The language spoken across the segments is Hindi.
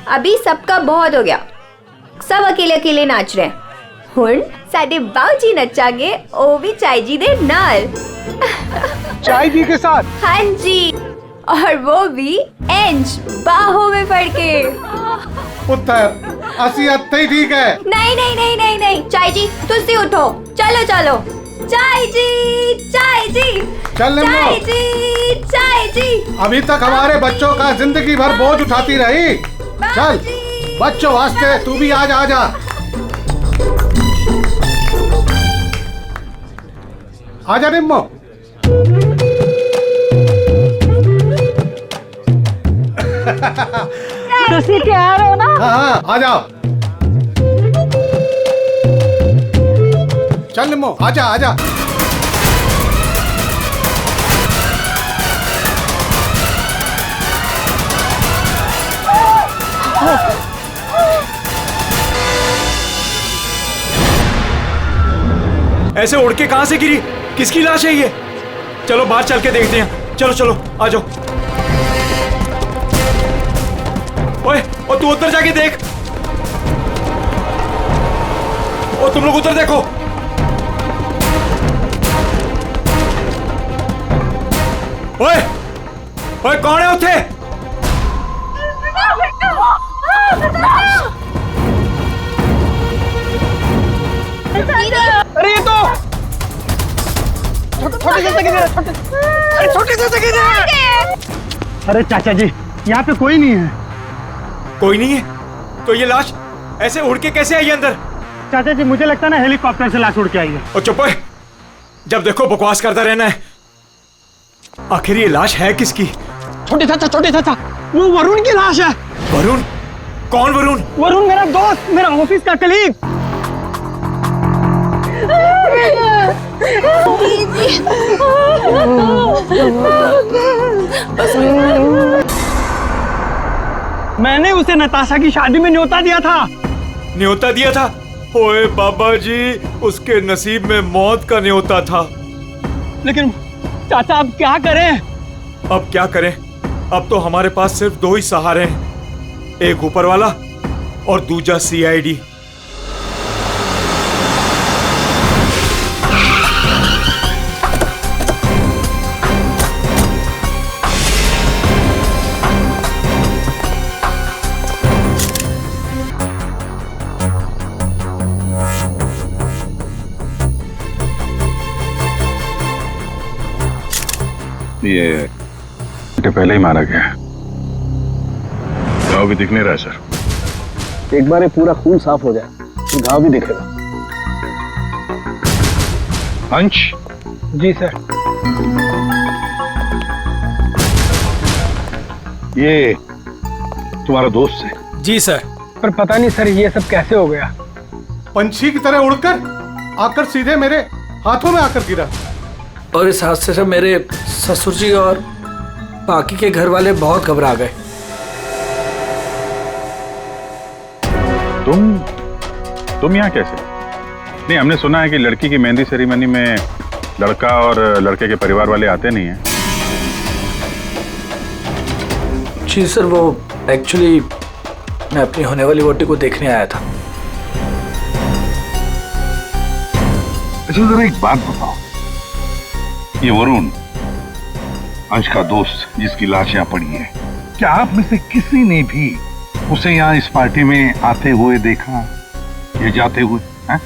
अभी सबका बहुत हो गया, सब अकेले अकेले नाच रहे हैं। हुण साडे बाऊजी नचागे, ओ भी चाय जी दे नाल। चाय जी के साथ? हाँ जी, और वो भी इंच बाहों में पड़ के। पुत्र असी अत्ते ही ठीक है। नहीं नहीं नहीं नहीं नहीं, चाय जी तुसी उठो, चलो चलो। चाय जी, चाय जी, चल चाय जी, चाय जी। अभी तक हमारे बच्चों का जिंदगी भर बोझ उठाती रही। चल बच्चों वास्ते तू भी आज आ जा। आजा निम्मो। तुसी तैयार हो ना? हाँ आ जाओ। चल निम्मो आजा आजा। ऐसे उड़ के कहां से गिरी? किसकी लाश है ये? चलो बाहर चल के देखते हैं। चलो चलो आ जाओ। ओए, और तू उधर जाके देख। और तुम लोग उधर देखो। ओए, ओए कौन है उठे? अरे ये तो छोटी सी जगह है, छोटी सी जगह है। अरे चाचा जी, यहाँ पे कोई नहीं है। कोई नहीं है? तो ये लाश ऐसे उड़ के कैसे आई अंदर? चाचा जी मुझे लगता है ना हेलीकॉप्टर से लाश उड़ के आई है। और चुप है, जब देखो बकवास करता रहना है। आखिर ये लाश है किसकी? छोटे चाचा, वो वरुण की लाश है। वरुण? कौन वरुण? वरुण मेरा दोस्त, मेरा ऑफिस का कलीग। मैंने उसे नताशा की शादी में न्योता दिया था। न्योता दिया था? ओए बाबा जी, उसके नसीब में मौत का न्योता था। लेकिन चाचा अब क्या करें? अब क्या करें? अब तो हमारे पास सिर्फ दो ही सहारे हैं, एक ऊपर वाला और दूजा CID। ये पहले ही मारा गया है। घाव भी दिख नहीं रहा है सर। एक बार ये पूरा खून साफ हो जाए तो घाव भी दिखेगा। अंश? जी सर। ये तुम्हारा दोस्त है? जी सर। पर पता नहीं सर ये सब कैसे हो गया। पंछी की तरह उड़कर आकर सीधे मेरे हाथों में आकर गिरा। और इस हादसे से मेरे ससुर जी और बाकी के घर वाले बहुत घबरा गए। तुम यहाँ कैसे? नहीं, हमने सुना है कि लड़की की मेहंदी सेरेमनी में लड़का और लड़के के परिवार वाले आते नहीं हैं। जी सर, वो एक्चुअली मैं अपनी होने वाली वोटी को देखने आया था। अच्छा जरा एक बात बताओ, ये वरुण अंश का दोस्त जिसकी लाश यहाँ पड़ी है, क्या आप में से किसी ने भी उसे यहाँ इस पार्टी में आते हुए देखा या जाते हुए? है?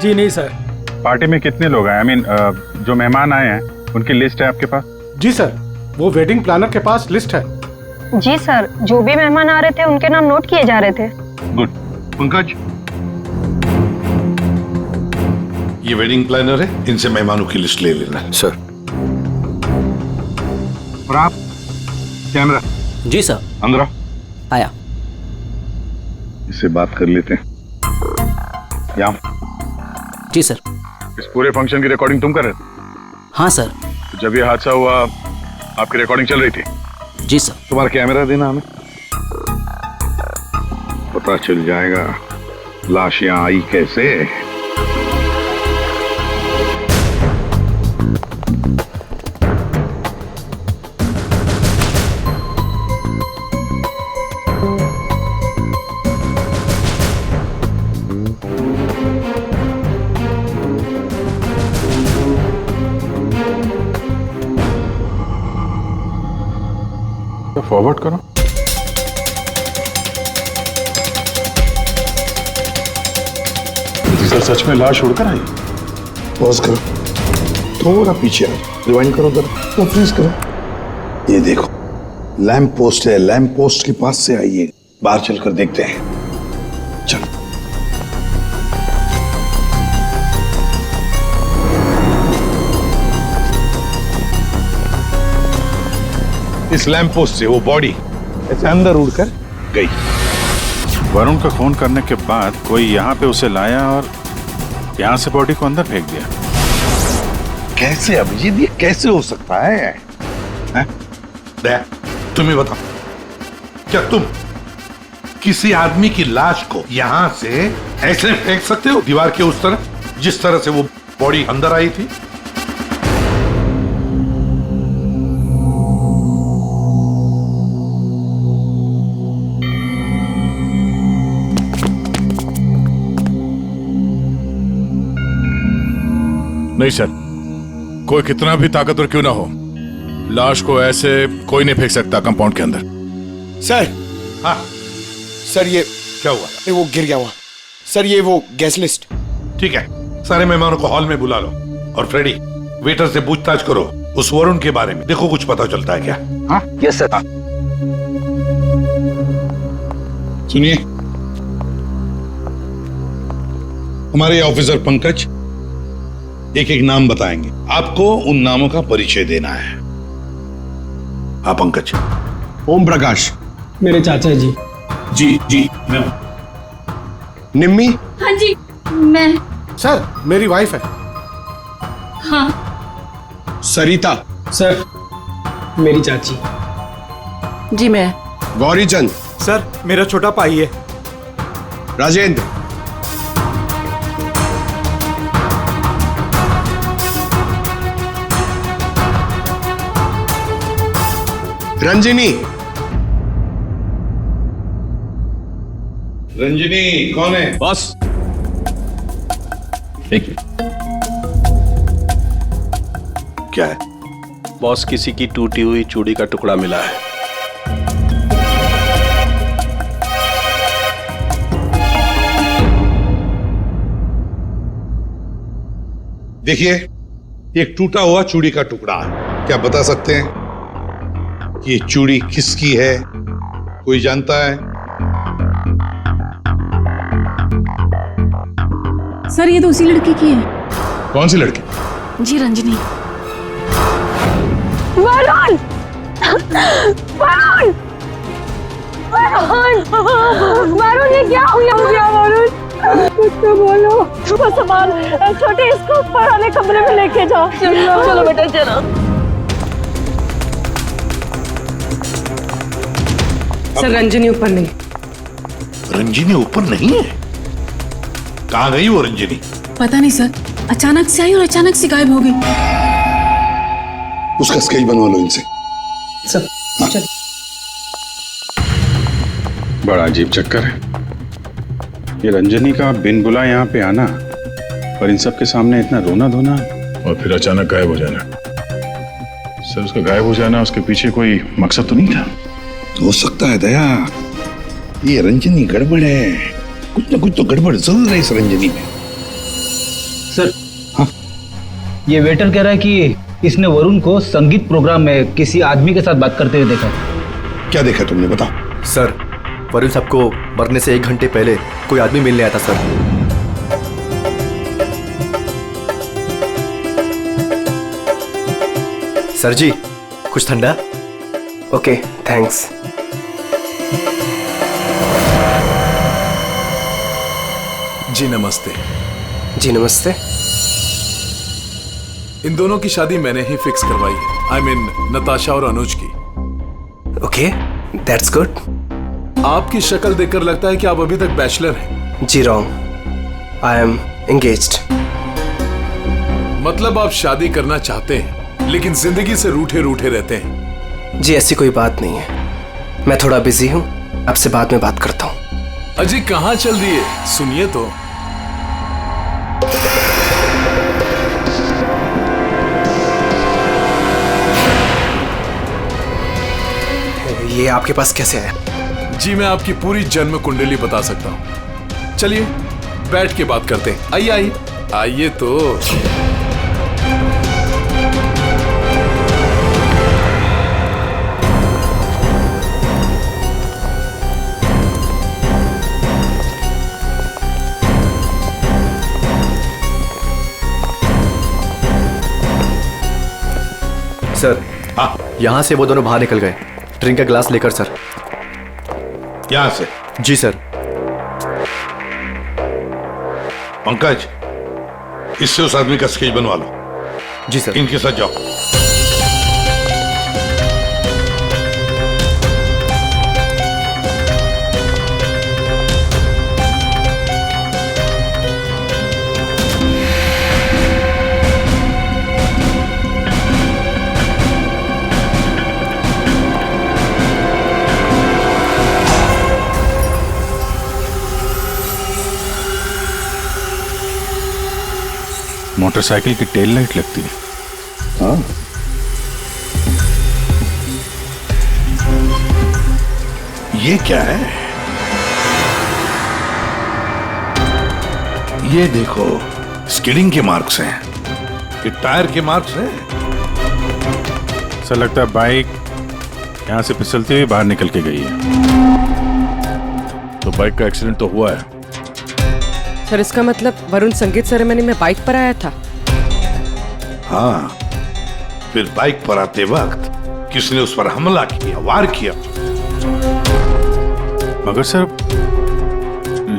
जी नहीं सर। पार्टी में कितने लोग आए? जो मेहमान आए हैं उनकी लिस्ट है आपके पास? जी सर, वो वेडिंग प्लानर के पास लिस्ट है। जी सर, जो भी मेहमान आ रहे थे उनके नाम नोट किए जा रहे थे। गुड। पंकज, ये वेडिंग प्लानर है, इनसे मेहमानों की लिस्ट ले लेना। सर। और आप कैमरा? जी सर। अंदर आया। इससे बात कर लेते हैं। यहाँ जी सर। इस पूरे फंक्शन की रिकॉर्डिंग तुम कर रहे थे? हाँ सर। तो जब ये हादसा हुआ आपकी रिकॉर्डिंग चल रही थी? जी सर। तुम्हारा कैमरा देना हमें, पता चल जाएगा लाश यहाँ आई कैसे। फॉरवर्ड करो। सर सच में लाश उड़कर आई? पॉज करो, थोड़ा पीछे आओ, रिवाइंड करो जरा, तो फ्रीज करो। ये देखो लैंप पोस्ट है, लैंप पोस्ट के पास से आइए, बाहर चलकर देखते हैं। चलो। इस लैंप पोस्ट से वो बॉडी ऐसे अंदर उड़कर गई। वरुण का फोन करने के बाद कोई यहाँ पे उसे लाया और यहाँ से बॉडी को अंदर फेंक दिया। कैसे अभिजीत, ये कैसे हो सकता है? तुम ही बताओ, क्या तुम किसी आदमी की लाश को यहां से ऐसे फेंक सकते हो दीवार के उस तरफ जिस तरह से वो बॉडी अंदर आई थी? नहीं सर, कोई कितना भी ताकतवर क्यों ना हो, लाश को ऐसे कोई नहीं फेंक सकता कंपाउंड के अंदर। सर। हाँ सर ये क्या हुआ? वो गिर गया वहां। सर ये वो गैस लिस्ट। ठीक है, सारे मेहमानों को हॉल में बुला लो और फ्रेडी वेटर से पूछताछ करो उस वरुण के बारे में, देखो कुछ पता चलता है क्या। हाँ यस सर। सुनिए, हमारे ऑफिसर पंकज एक एक नाम बताएंगे, आपको उन नामों का परिचय देना है। हाँ पंकज। ओम प्रकाश मेरे चाचा जी। जी मैं। निम्मी। हाँ जी मैं। सर मेरी वाइफ है। हाँ। सरिता। सर मेरी चाची। जी मैं। गौरी चंद। सर मेरा छोटा भाई है। राजेंद्र। रंजिनी। रंजिनी कौन है? बॉस। एक क्या है? बॉस किसी की टूटी हुई चूड़ी का टुकड़ा मिला है। देखिए, एक टूटा हुआ चूड़ी का टुकड़ा है। क्या बता सकते हैं ये चूड़ी किसकी है? कोई जानता है? सर ये तो उसी लड़की की है। कौन सी लड़की? जी रंजनी। वरुण! वरुण! वरुण! वरुण ये क्या हुआ वरुण? कुछ तो बोलो। वो सामान छोटे इसको ऊपर वाले कमरे में लेके जाओ। चलो बेटा चलो। सर रंजनी ऊपर नहीं। रंजिनी ऊपर नहीं है? कहाँ गई वो रंजिनी? पता नहीं सर, अचानक से आई और अचानक से गायब हो गई। उसका स्केच बनवा लो इनसे। सर चल। बड़ा अजीब चक्कर है ये रंजनी का, बिन बुलाए यहाँ पे आना और इन सब के सामने इतना रोना धोना और फिर अचानक गायब हो जाना। सर उसका गायब हो जाना, उसके पीछे कोई मकसद तो नहीं था? हो सकता है दया, ये रंजनी गड़बड़ है, कुछ ना कुछ तो गड़बड़ जरूर है इस रंजनी में। सर। हाँ ये वेटर कह रहा है कि इसने वरुण को संगीत प्रोग्राम में किसी आदमी के साथ बात करते हुए देखा। क्या देखा तुमने, बताओ। सर वरुण साहब को मरने से 1 घंटे पहले कोई आदमी मिलने आया था सर। सर जी कुछ ठंडा? Okay thanks. जी नमस्ते। जी नमस्ते। इन दोनों की शादी मैंने ही फिक्स करवाई है। आई मीन नताशा और अनुज की। Okay that's good. आपकी शक्ल देखकर लगता है कि आप अभी तक बैचलर हैं। जी रॉन्ग, आई एम एंगेज्ड। मतलब आप शादी करना चाहते हैं लेकिन जिंदगी से रूठे रूठे रहते हैं। जी ऐसी कोई बात नहीं है, मैं थोड़ा बिजी हूँ, आपसे बाद में बात करता हूँ। अजी कहाँ चल रही है, सुनिए तो। ये आपके पास कैसे आया? जी मैं आपकी पूरी जन्म कुंडली बता सकता हूँ। चलिए बैठ के बात करते हैं। आइए आइए आइए तो। सर यहाँ से वो दोनों बाहर निकल गए। ड्रिंक का ग्लास लेकर सर। यहां से? जी सर। पंकज, इससे उस आदमी का स्केच बनवा लो। जी सर। इनके साथ जाओ। मोटरसाइकिल की टेल लाइट लगती है। हाँ। ये क्या है? ये देखो, स्किडिंग के मार्क्स हैं। ये टायर के मार्क्स हैं। ऐसा लगता है बाइक यहाँ से फिसलती हुई बाहर निकल के गई है। तो बाइक का एक्सीडेंट तो हुआ है। सर इसका मतलब वरुण संगीत सेरेमनी में बाइक पर आया था। हाँ, फिर बाइक पर आते वक्त किसने उस पर हमला किया, वार किया। मगर सर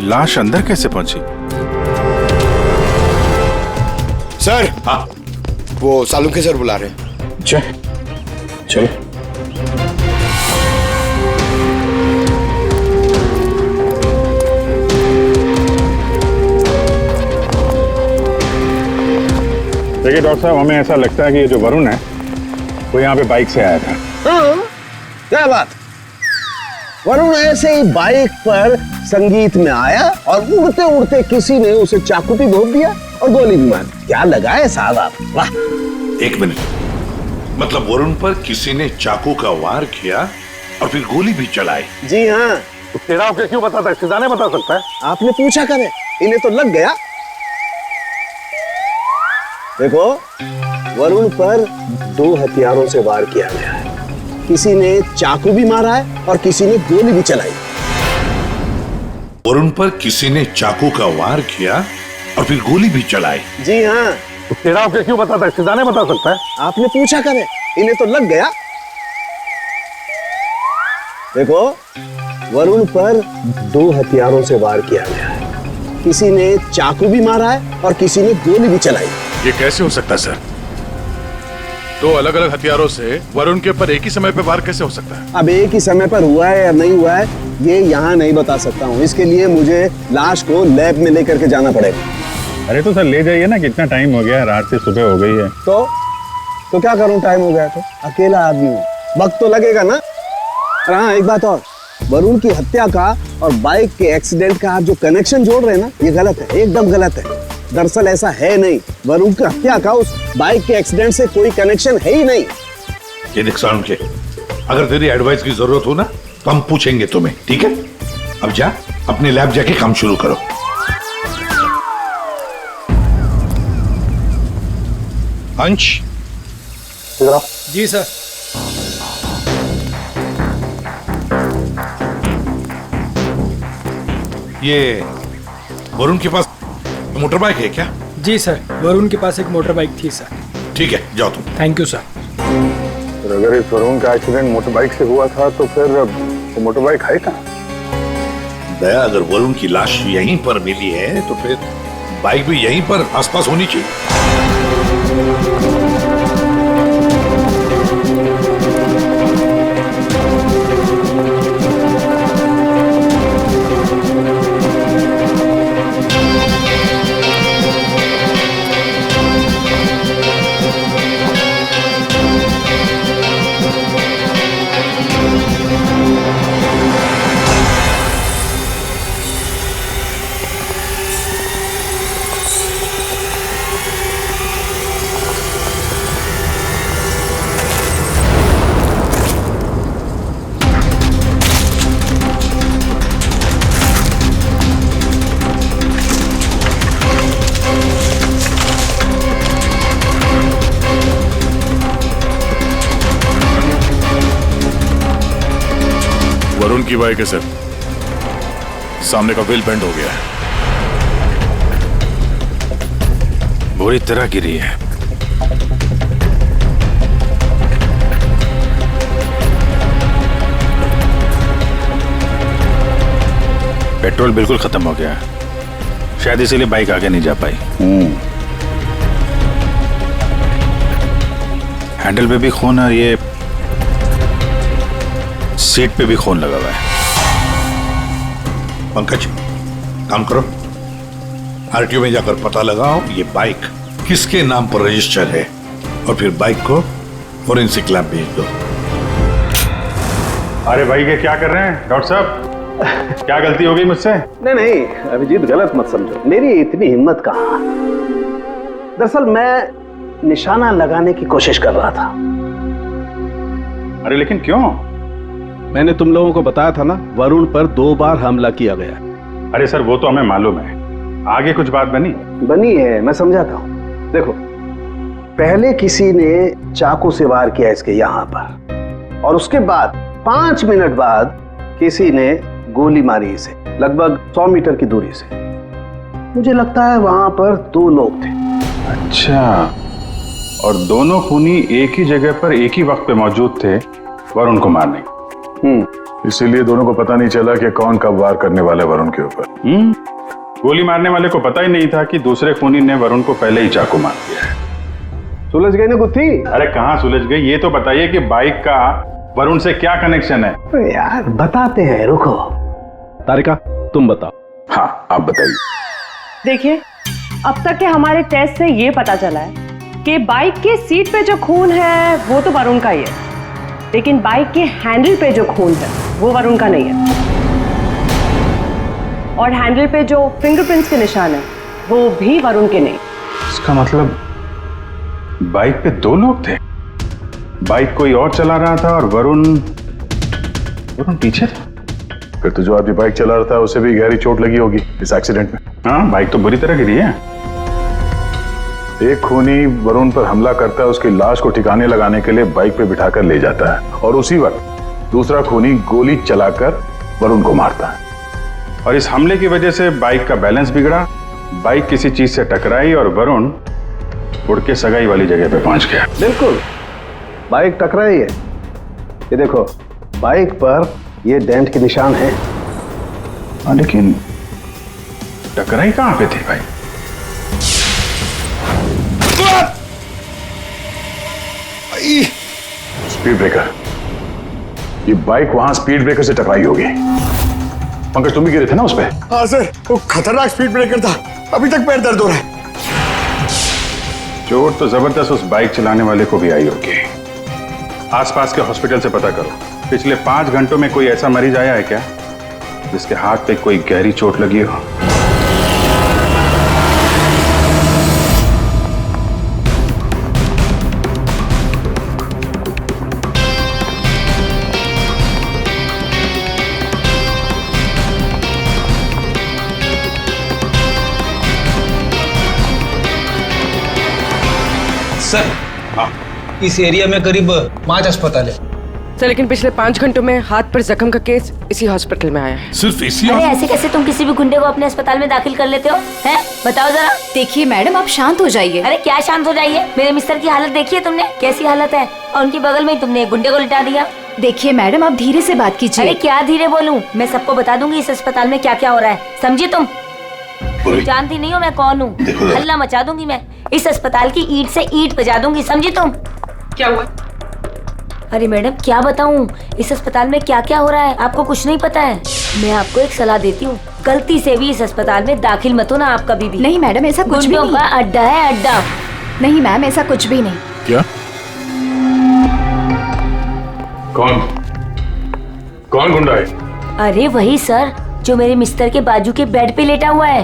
लाश अंदर कैसे पहुंची? सर। हाँ। वो सालुंखे सर बुला रहे हैं। चलो। देखिए डॉक्टर साहब, हमें ऐसा लगता है कि ये जो वरुण है वो यहाँ पे बाइक से आया था। हाँ, क्या बात। वरुण ऐसे ही बाइक पर संगीत में आया और उड़ते उड़ते किसी ने उसे चाकू भी घोंप दिया और गोली भी मार दी। क्या लगा है साहब आप? वाह। एक मिनट, मतलब वरुण पर किसी ने चाकू का वार किया और फिर गोली भी चलाई? जी हाँ। तेरा आपके क्यों बताता है? सिद्धाने बता सकता है। आपने पूछा करे, इन्हें तो लग गया। देखो, वरुण पर 2 हथियारों से वार किया गया है। किसी ने चाकू भी मारा है और किसी ने गोली भी चलाई। वरुण पर किसी ने चाकू का वार किया और फिर गोली भी चलाई? जी हाँ। तेरा आपके क्यों बताता है? सिद्धाने बता सकता है। आपने पूछा करे, इन्हें तो लग गया। देखो, वरुण पर 2 हथियारों से वार किया गया है। किसी ने चाकू भी मारा है और किसी ने गोली भी चलाई। ये कैसे हो सकता है सर? 2 अलग अलग हथियारों से वरुण के ऊपर एक ही समय पे वार कैसे हो सकता है? अब एक ही समय पर हुआ है या नहीं हुआ है ये यहाँ नहीं बता सकता हूँ। इसके लिए मुझे लाश को लैब में लेकर के जाना पड़ेगा। अरे तो सर ले जाइए ना, कितना टाइम हो गया, रात से सुबह हो गई है। तो क्या करूँ, टाइम हो गया तो अकेला आदमी हूँ, वक्त तो लगेगा ना। और हाँ, एक बात और, वरुण की हत्या का और बाइक के एक्सीडेंट का आप जो कनेक्शन जोड़ रहे हैं ना, ये गलत है, एकदम गलत है। दरअसल ऐसा है नहीं। वरुण की हत्या का उस बाइक के एक्सीडेंट से कोई कनेक्शन है ही नहीं। ये देख सालुंखे, अगर तेरी एडवाइस की जरूरत हो ना तो हम पूछेंगे तुम्हें, ठीक है? अब जा, अपने लैब जाके काम शुरू करो। अंश, जी सर। ये वरुण के पास मोटर बाइक है क्या? जी सर, वरुण के पास एक मोटर बाइक थी सर। ठीक है, जाओ तुम। Thank you sir. अगर इस वरुण का एक्सीडेंट मोटर बाइक से हुआ था तो फिर वो मोटर बाइक है कहाँ? दया, अगर वरुण की लाश यहीं पर मिली है तो फिर बाइक भी यहीं पर आसपास होनी चाहिए। वरुण की बाइक है सर, सामने का व्हील बेंड हो गया है, बुरी तरह गिरी है। पेट्रोल बिल्कुल खत्म हो गया है, शायद इसीलिए बाइक आगे नहीं जा पाई। हैंडल पे भी खून और ये सीट पे भी खून लगा हुआ है। पंकज, काम करो, आरटीओ में जाकर पता लगाओ ये बाइक किसके नाम पर रजिस्टर है और फिर बाइक को फोरेंसिक लैब भेज दो। अरे भाई ये क्या कर रहे हैं डॉक्टर साहब? क्या गलती हो गई मुझसे? नहीं अभिजीत, गलत मत समझो, मेरी इतनी हिम्मत कहाँ। दरअसल मैं निशाना लगाने की कोशिश कर रहा था। अरे लेकिन क्यों? मैंने तुम लोगों को बताया था ना, वरुण पर 2 बार हमला किया गया। अरे सर वो तो हमें मालूम है, आगे कुछ बात बनी है, मैं समझाता हूँ। देखो, पहले किसी ने चाकू से वार किया इसके यहाँ पर, और उसके बाद 5 मिनट बाद किसी ने गोली मारी इसे लगभग 100 मीटर की दूरी से। मुझे लगता है वहां पर 2 लोग थे। अच्छा, और दोनों खूनी एक ही जगह पर एक ही वक्त पे मौजूद थे वरुण को मारने। इसीलिए दोनों को पता नहीं चला कि कौन कब वार करने वाला वरुण के ऊपर। गोली मारने वाले को पता ही नहीं था कि दूसरे खूनी ने वरुण को पहले ही चाकू मार दिया है। सुलझ गई ना गुत्थी? अरे कहाँ सुलझ गई, ये तो बताइए कि बाइक का वरुण से क्या कनेक्शन है? यार बताते हैं, रुको। तारिका तुम बताओ। हाँ आप बताइए। देखिए, अब तक के हमारे टेस्ट से ये पता चला है कि बाइक के सीट पे जो खून है वो तो वरुण का ही है, लेकिन बाइक के हैंडल पे जो खून है वो वरुण का नहीं है। और हैंडल पे जो फिंगरप्रिंट्स के निशान है वो भी वरुण के नहीं। इसका मतलब बाइक पे 2 लोग थे, बाइक कोई और चला रहा था और वरुण पीछे था। फिर तो जो आदमी बाइक चला रहा था उसे भी गहरी चोट लगी होगी इस एक्सीडेंट में। हाँ, बाइक तो बुरी तरह गिरी है। एक खूनी वरुण पर हमला करता है, उसकी लाश को ठिकाने लगाने के लिए बाइक पे बिठाकर ले जाता है, और उसी वक्त दूसरा खूनी गोली चलाकर वरुण को मारता है। और इस हमले की वजह से बाइक का बैलेंस बिगड़ा, बाइक किसी चीज से टकराई और वरुण उड़ के सगाई वाली जगह पे पहुंच गया। बिल्कुल, बाइक टकराई है। ये देखो, बाइक पर ये डेंट के निशान है। लेकिन टकराई कहां पे थी भाई? स्पीड ब्रेकर, ये बाइक वहां स्पीड ब्रेकर से टकराई होगी। पंकज तुम भी गिरे थे ना उस पे? हाँ सर, वो खतरनाक स्पीड ब्रेकर था, अभी तक पैर दर्द हो रहा है। चोट तो जबरदस्त उस बाइक चलाने वाले को भी आई होगी। आसपास के हॉस्पिटल से पता करो, पिछले 5 घंटों में कोई ऐसा मरीज आया है क्या जिसके हाथ पे कोई गहरी चोट लगी हो? सर, इस एरिया में करीब 5 अस्पताल है सर, लेकिन पिछले 5 घंटों में हाथ पर जख्म का केस इसी हॉस्पिटल में आया है। सिर्फ इसी? अरे ऐसे कैसे तुम किसी भी गुंडे को अपने अस्पताल में दाखिल कर लेते हो, हैं? बताओ जरा। देखिए मैडम, आप शांत हो जाइए। अरे क्या शांत हो जाइए? मेरे मिस्टर की हालत देखिए तुमने, कैसी हालत है, और उनके बगल में ही तुमने एक गुंडे को लिटा दिया। देखिए मैडम, आप धीरे से बात कीजिए। अरे क्या धीरे बोलूं, मैं सबको बता दूंगी इस अस्पताल में क्या क्या हो रहा है, समझी तुम? जानती नहीं हो मैं कौन हूँ? हल्ला मचा दूंगी मैं, इस अस्पताल की ईंट से ईंट बजा दूंगी, समझी तुम? क्या हुआ? अरे मैडम क्या बताऊं, इस अस्पताल में क्या क्या हो रहा है आपको कुछ नहीं पता है। मैं आपको एक सलाह देती हूँ, गलती से भी इस अस्पताल में दाखिल मत होना आप कभी भी। नहीं मैडम, ऐसा कुछ भी नहीं। का अड्डा है, अड्डा। नहीं मैम, ऐसा कुछ भी नहीं। क्या? कौन गुंडा है? अरे वही सर, जो मेरे मिस्टर के बाजू के बेड पे लेटा हुआ है।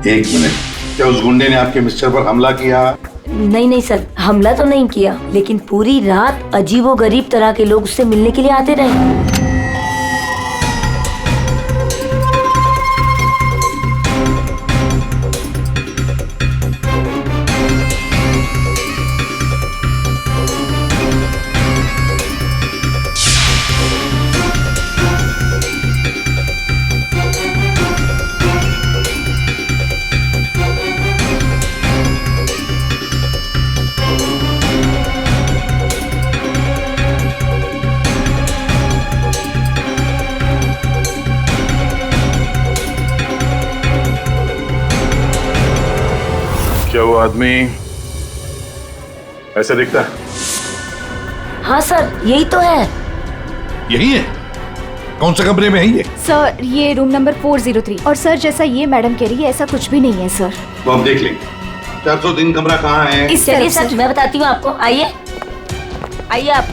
1 मिनट, क्या उस गुंडे ने आपके मिस्टर पर हमला किया? नहीं सर, हमला तो नहीं किया, लेकिन पूरी रात अजीबोगरीब तरह के लोग उससे मिलने के लिए आते रहे। आदमी ऐसे दिखता है? हाँ सर, यही तो है। यही है? कौन से कमरे में है ये? सर ये रूम नंबर 403। और सर जैसा ये मैडम कह रही है ऐसा कुछ भी नहीं है सर। तो हम देख लेंगे 403 कमरा कहाँ है। इस चलिए सर, मैं बताती हूँ आपको। आइए आइए आप,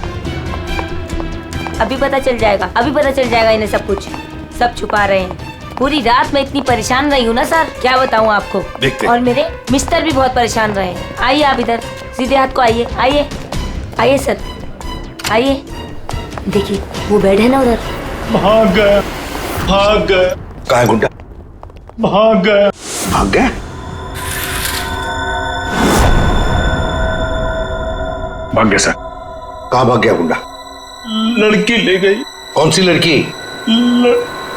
अभी पता चल जाएगा, अभी पता चल जाएगा इन्हें सब कुछ। सब छुपा रहे हैं। पूरी रात मैं इतनी परेशान रही हूँ ना सर, क्या बताऊँ आपको। देखते। और मेरे मिस्टर भी बहुत परेशान रहे हैं। आइए आप इधर, सीधे हाथ को आइए। आइए आइए सर, आइए। देखिए वो बेड है ना उधर। भाग गया, भाग गया। कहाँ है गुंडा? भाग गया। भाग गया? भाग गया सर। कहाँ भाग गया गुंडा? लड़की ले गई। कौन सी लड़की?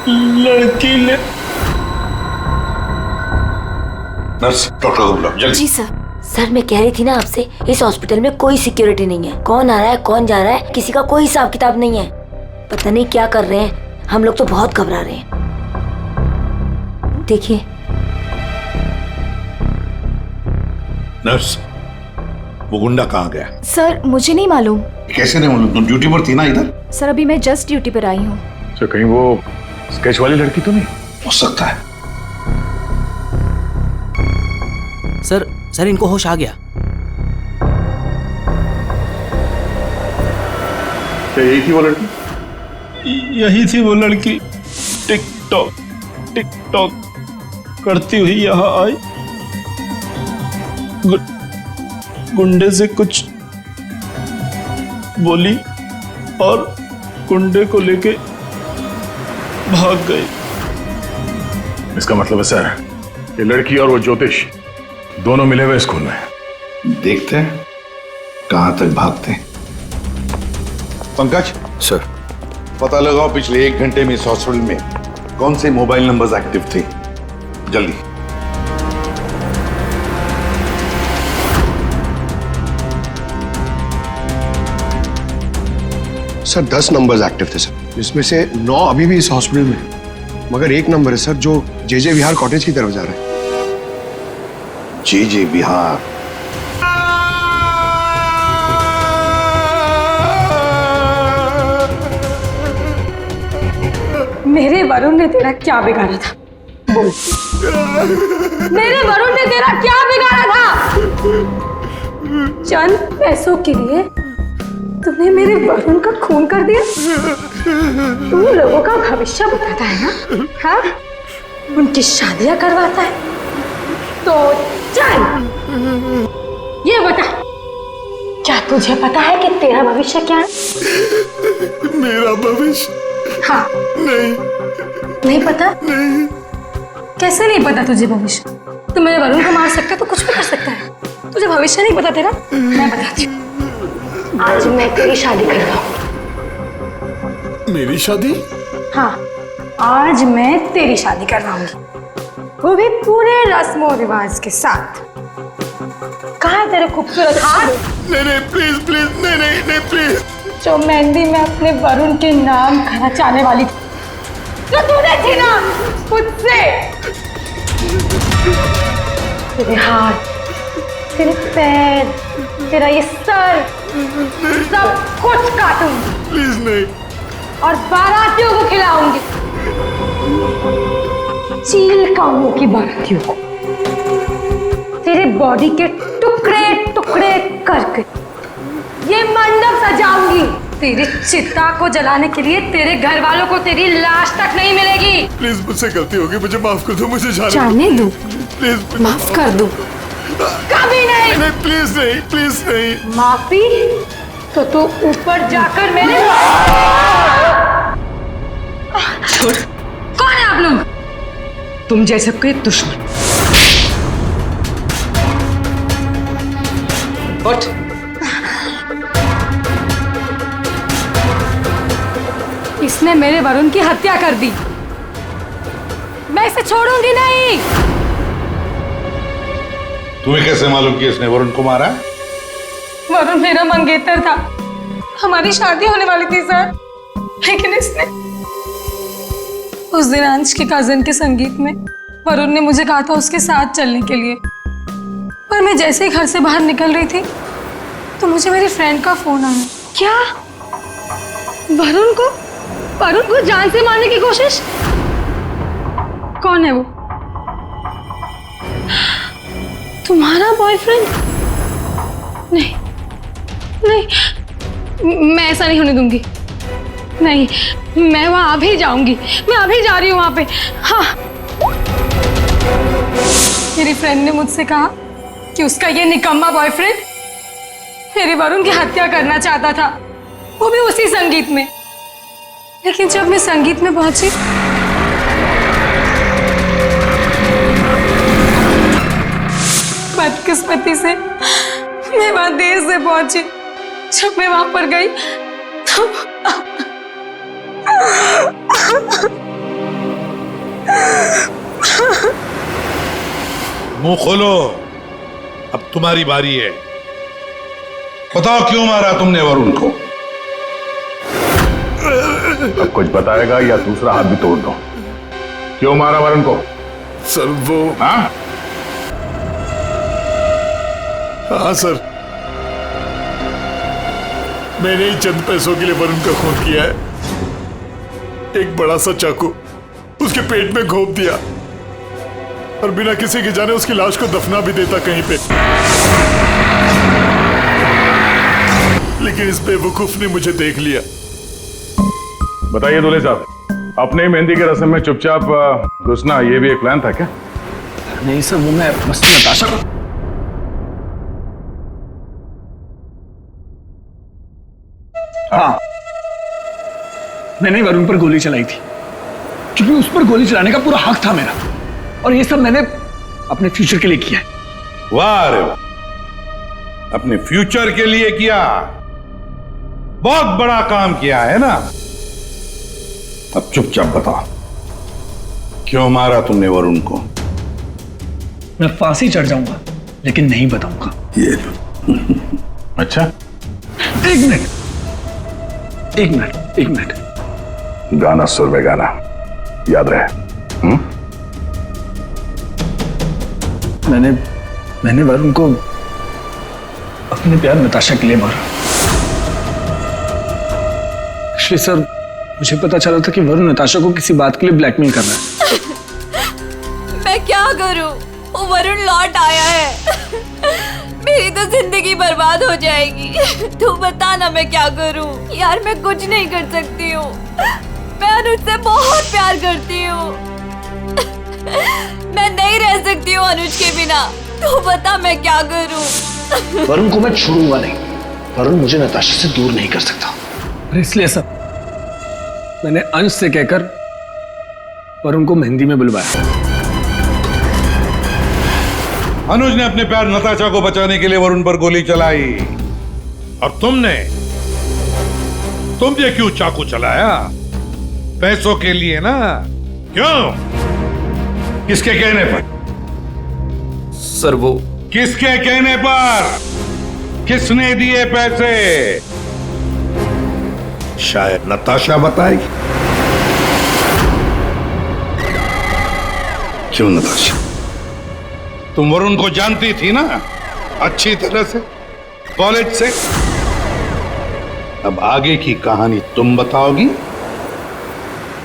लड़की ले। नर्स, डॉक्टर को बुलाओ जल्दी। जी सर। सर मैं कह रही थी ना आपसे, इस हॉस्पिटल में कोई सिक्योरिटी नहीं है। कौन आ रहा है कौन जा रहा है किसी का कोई हिसाब किताब नहीं है। पता नहीं क्या कर रहे हैं। हम लोग तो बहुत घबरा रहे हैं। देखिए। नर्स, वो गुंडा कहाँ गया? सर मुझे नहीं मालूम। कैसे नहीं मालूम? तुम ड्यूटी पर थी ना इधर? सर अभी मैं जस्ट ड्यूटी पर आई हूँ। तो कहीं वो स्केच वाली लड़की तो नहीं? हो सकता है। सर इनको होश आ गया। क्या यही थी वो लड़की? यही थी वो लड़की। टिकटॉक करती हुई यहाँ आई। गुंडे से कुछ बोली और गुंडे को लेके भाग गई। इसका मतलब है सर, ये लड़की और वो ज्योतिष दोनों मिले हुए इस खून में। देखते हैं कहां तक भागते हैं। पंकज सर, पता लगाओ पिछले 1 घंटे में इस हॉस्पिटल में कौन से मोबाइल नंबर्स एक्टिव थे। जल्दी। सर 10 नंबर्स एक्टिव थे सर, जिसमें से 9 अभी भी इस हॉस्पिटल में है। मगर एक नंबर है सर जो जे विहार कॉटेज की तरफ जा रहा है। जे विहार? मेरे वरुण ने तेरा क्या बिगाड़ा था? बोल। मेरे वरुण ने तेरा क्या बिगाड़ा था? चंद पैसों के लिए तूने मेरे वरुण का खून कर दिया। तू लोगों का भविष्य बताता है ना? हाँ, उनकी शादियां करवाता है। तो चल ये बता, क्या तुझे पता है कि तेरा भविष्य क्या है? मेरा भविष्य? हाँ। नहीं पता? नहीं। कैसे नहीं पता तुझे भविष्य? तू मेरे वरुण को मार सकता है तो कुछ भी कर सकता है। तुझे भविष्य नहीं पता तेरा? मैं बताती हूँ। आज मैं तेरी शादी कर रहा हूँ। मेरी शादी? हाँ, आज मैं तेरी शादी करवाऊंगी, वो भी पूरे रस्मों रिवाज के साथ। कहाँ है तेरे खूबसूरत हाथ? नहीं प्लीज प्लीज, नहीं प्लीज। जो मेहंदी में अपने वरुण के नाम खाना चाहने वाली थी, जो तूने थी ना मुझसे। तेरे हाथ, तेरे पैर, तेरा ये सर, सब कुछ काटूंगी। प्लीज नहीं। और बारातियों को खिलाऊंगी, चील कामों की बारातियों को। तेरे बॉडी के टुकड़े टुकड़े करके ये मंडप सजाऊंगी। तेरी चिता को जलाने के लिए तेरे घर वालों को तेरी लाश तक नहीं मिलेगी। प्लीज, मुझसे गलती होगी, मुझे माफ कर दो, मुझे जाने दो। प्लीज माफ कर दो। कभी नहीं। नहीं प्लीज नहीं, प्लीज नहीं। माफी तो तू ऊपर जाकर मेरे छोड़। कौन है आप लोग? तुम जैसे कोई दुश्मन। उठ। इसने मेरे वरुण की हत्या कर दी। मैं इसे छोड़ूंगी नहीं। तुम्हें कैसे मालूम कि इसने वरुण को मारा? वरुण मेरा मंगेतर था, हमारी शादी होने वाली थी सर, लेकिन इसने उस दिन अंश के कजन के संगीत में वरुण ने मुझे कहा था उसके साथ चलने के लिए। पर मैं जैसे ही घर से बाहर निकल रही थी तो मुझे मेरी फ्रेंड का फोन आया। क्या? वरुण को जान से मारने की कोशिश? कौन है वो? तुम्हारा बॉयफ्रेंड? नहीं नहीं, मैं ऐसा नहीं होने दूंगी। नहीं, मैं वहां अभी जाऊंगी, मैं अभी जा रही हूँ वहां पे। हाँ, मेरी फ्रेंड ने मुझसे कहा कि उसका ये निकम्मा बॉयफ्रेंड मेरे वरुण की हत्या करना चाहता था, वो भी उसी संगीत में। लेकिन जब मैं संगीत में पहुंची बदकिस्मती से मैं वहां देर से पहुंची। जब मैं वहां पर गई तो मुंह खोलो, अब तुम्हारी बारी है। बताओ क्यों मारा तुमने वरुण को? अब कुछ बताएगा या दूसरा हाथ भी तोड़ दो। क्यों मारा वरुण को? सर वो हाँ सर, मैंने ही चंद पैसों के लिए वरुण का खून किया है। एक बड़ा सा चाकू उसके पेट में घोंप दिया और बिना किसी के जाने उसकी लाश को दफना भी देता कहीं पे। लेकिन इस बेवकूफ ने मुझे देख लिया। बताइए दूल्हे साहब, अपने मेहंदी के रस्म में चुपचाप घुसना ये भी एक प्लान था क्या? नहीं सर, वो मैं बस नताशा को। हाँ, मैंने वरुण पर गोली चलाई थी क्योंकि उस पर गोली चलाने का पूरा हक था मेरा, और ये सब मैंने अपने फ्यूचर के लिए किया है। वाह रे वाह, अपने फ्यूचर के लिए किया, बहुत बड़ा काम किया है ना। अब चुपचाप बताओ क्यों मारा तुमने वरुण को? मैं फांसी चढ़ जाऊंगा लेकिन नहीं बताऊंगा। ये अच्छा, एक मिनट। गाना सुर में गाना याद रहे। मैंने वरुण को अपने प्यार नताशा के लिए मारा। एक्चुअली सर, मुझे पता चला था कि वरुण नताशा को किसी बात के लिए ब्लैकमेल कर रहा है। मैं क्या करूं? वो वरुण लौट आया है। मेरी तो जिंदगी बर्बाद हो जाएगी। तू बता ना मैं क्या करूं? यार मैं कुछ नहीं कर सकती हूँ। मैं अनुज से बहुत प्यार करती हूँ। मैं नहीं रह सकती हूँ अनुज के बिना। तू बता मैं क्या करूं? वरुण को मैं छोड़ूंगा नहीं। वरुण मुझे नताशा से दूर नहीं कर सकता, इसलिए सब मैंने अंश से कहकर वरुण को मेहंदी में बुलवाया। अनुज ने अपने प्यार नताशा को बचाने के लिए वरुण पर गोली चलाई, और तुमने क्यों चाकू चलाया? पैसों के लिए ना? क्यों? किसके कहने पर? सर वो किसके कहने पर? किसने दिए पैसे? शायद नताशा बताएगी। क्यों नताशा? तुम वरुण को जानती थी ना अच्छी तरह से, कॉलेज से। अब आगे की कहानी तुम बताओगी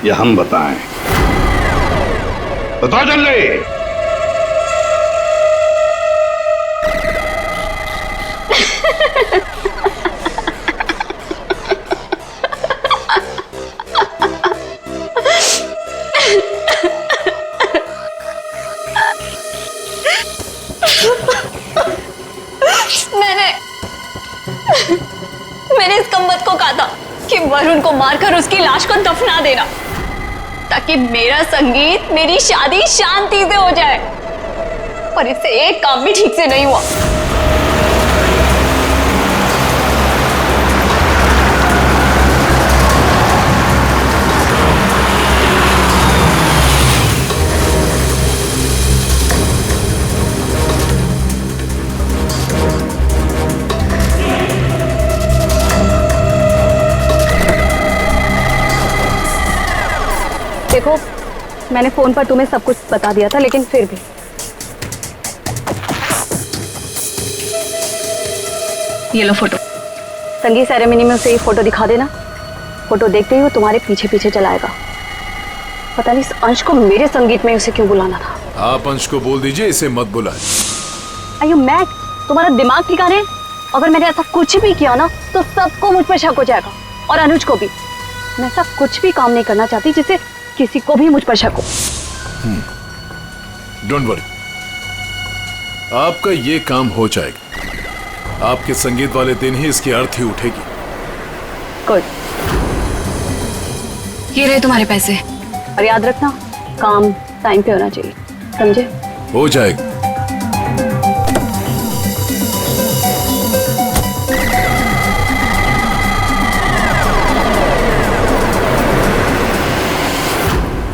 या हम बताएं? बताओ जल्दी। मैंने इस कमबख्त को कहा था कि वरुण को मारकर उसकी लाश को दफना देना, ताकि मेरा संगीत, मेरी शादी शांति से हो जाए। पर इससे एक काम भी ठीक से नहीं हुआ। देखो, मैंने फोन पर तुम्हें सब कुछ बता दिया था, लेकिन फिर भी ये लो फोटो। संगीत सेरेमनी में उसे ये फोटो दिखा देना। फोटो देखते ही वो तुम्हारे पीछे पीछे चलाएगा। पता नहीं इस अंश को मेरे संगीत में उसे क्यों बुलाना था। आप अंश को बोल दीजिए इसे मत बुलाए। Are you mad? तुम्हारा दिमाग ठिकाने है? अगर मैंने ऐसा कुछ भी किया ना तो सबको मुझ पर शक हो जाएगा और अनुज को भी। मैं ऐसा कुछ भी काम नहीं करना चाहती जिससे किसी को भी मुझ पर शक हो। डोंट वरी, आपका ये काम हो जाएगा। आपके संगीत वाले दिन ही इसकी अर्थी उठेगी। गुड। ये रहे तुम्हारे पैसे। और याद रखना, काम टाइम पे होना चाहिए, समझे? हो जाएगा।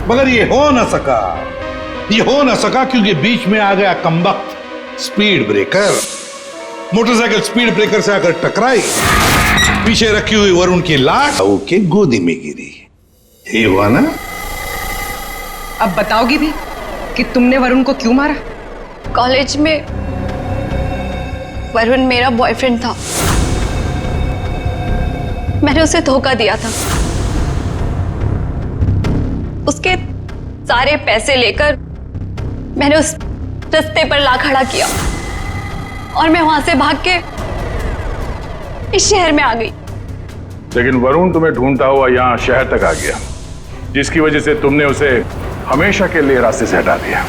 मगर ये हो ना सका, क्योंकि बीच में आ गया कमबख्त speed breaker. Motorcycle speed breaker से आकर टकराई, पीछे रखी हुई वरुण की लाश के गोदी में गिरी। ये हुआ ना? अब बताओगी भी कि तुमने वरुण को क्यों मारा? कॉलेज में वरुण मेरा बॉयफ्रेंड था। मैंने उसे धोखा दिया था। उसके सारे पैसे लेकर मैंने उस रास्ते पर ला खड़ा किया और मैं वहां से भाग के इस शहर में आ गई। लेकिन वरुण तुम्हें ढूंढता हुआ यहाँ शहर तक आ गया, जिसकी वजह से तुमने उसे हमेशा के लिए रास्ते से हटा दिया।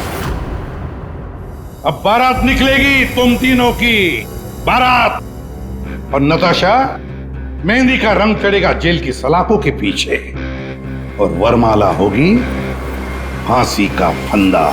अब बारात निकलेगी तुम तीनों की बारात, और नताशा मेहंदी का रंग चढ़ेगा जेल की सलाखों के पीछे, और वरमाला होगी फांसी का फंदा।